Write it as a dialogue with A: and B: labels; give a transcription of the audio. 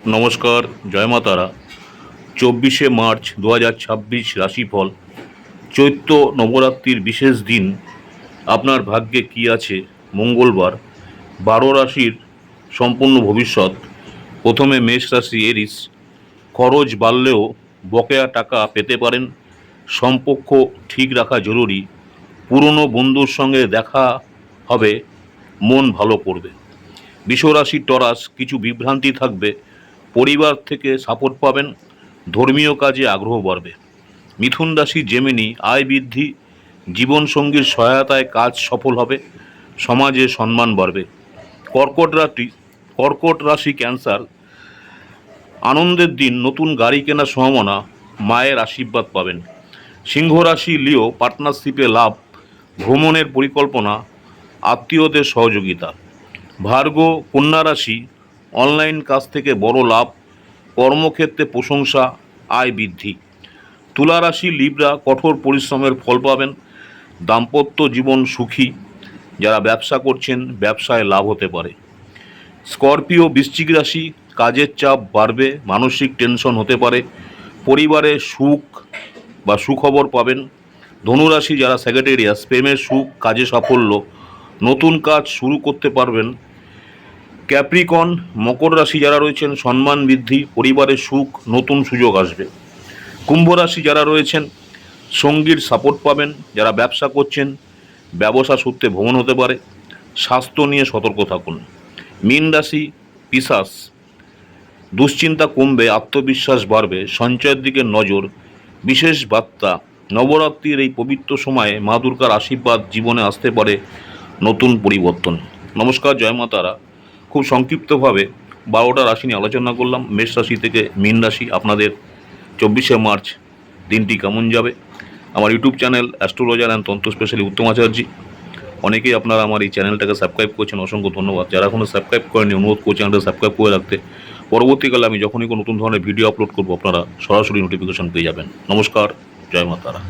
A: নমস্কার, জয় মা তারা। 24শে মার্চ 2026 রাশিফল। চৈত্র নবরাত্রির বিশেষ দিন। আপনার ভাগ্যে কি আছে? মঙ্গলবার। 12 রাশির সম্পূর্ণ ভবিষ্যৎ। প্রথমে মেষ রাশি, এরিস। খরচ বাড়লেও বকেয়া টাকা পেতে পারেন। সম্পর্ক ঠিক রাখা জরুরি। পুরনো বন্ধুর সঙ্গে দেখা হবে, মন ভালো করবে। বৃষ রাশি, টরাস। কিছু বিভ্রান্তি থাকবে, পরিবার থেকে সাপোর্ট পাবেন, ধর্মীয় কাজে আগ্রহ বাড়বে। মিথুন রাশি, জেমিনি। আয় বৃদ্ধি, জীবনসঙ্গীর সহায়তায় কাজ সফল হবে, সমাজে সম্মান বাড়বে। কর্কট রাশি, ক্যান্সার। আনন্দের দিন, নতুন গাড়ি কেনার সম্ভাবনা, মায়ের আশীর্বাদ পাবেন। সিংহ রাশি, লিও। পার্টনারশিপে লাভ, ভ্রমণের পরিকল্পনা, আত্মীয়দের সহযোগিতা। ভার্গ, কন্যা রাশি। অনলাইন কাজ থেকে বড় লাভ, কর্মক্ষেত্রে প্রশংসা, আয় বৃদ্ধি। তুলা রাশি, লিব্রা। কঠোর পরিশ্রমের ফল পাবেন, দাম্পত্য জীবন সুখী। যারা ব্যবসা করছেন, ব্যবসায় লাভ হতে পারে। স্করপিও, বৃশ্চিক রাশি। কাজের চাপ বাড়বে, মানসিক টেনশন হতে পারে, পরিবারে সুখ বা সুখবর পাবেন। ধনুরাশি, যারা সেক্রেটেরিয়াস। প্রেমের সুখ, কাজে সাফল্য, নতুন কাজ শুরু করতে পারবেন। ক্যাপ্রিকন, মকর রাশি, যারা রয়েছেন, সম্মান বৃদ্ধি, পরিবারের সুখ, নতুন সুযোগ আসবে। কুম্ভ রাশি, যারা রয়েছেন, সঙ্গীর সাপোর্ট পাবেন। যারা ব্যবসা করছেন, ব্যবসা সূত্রে ভ্রমণ হতে পারে। স্বাস্থ্য নিয়ে সতর্ক থাকুন। মীন রাশি, পিশাচ। দুশ্চিন্তা কমবে, আত্মবিশ্বাস বাড়বে, সঞ্চয়ের দিকে নজর। বিশেষ বার্তা, নবরাত্রির এই পবিত্র সময়ে মা দুর্গার আশীর্বাদ জীবনে আসতে পারে নতুন পরিবর্তন। নমস্কার, জয় মা তারা। খুব সংক্ষিপ্তভাবে 12টা রাশি নিয়ে আলোচনা করলাম। মেষ রাশি থেকে মীন রাশি, আপনাদের 24শে মার্চ দিনটি কেমন যাবে। আমার ইউটিউব চ্যানেল অ্যাস্ট্রোলজার অ্যান্ড তন্ত্র স্পেশালি উত্তম আচার্যি। অনেকেই আপনারা আমার এই চ্যানেলটাকে সাবস্ক্রাইব করছেন, অসংখ্য ধন্যবাদ। যারা এখনও সাবস্ক্রাইব করেনি, অনুরোধ করছি চ্যানেলটা সাবস্ক্রাইব করে রাখতে। পরবর্তীকালে আমি যখনই কোনো নতুন ধরনের ভিডিও আপলোড করবো, আপনারা সরাসরি নোটিফিকেশন পেয়ে যাবেন। নমস্কার, জয় মা তারা।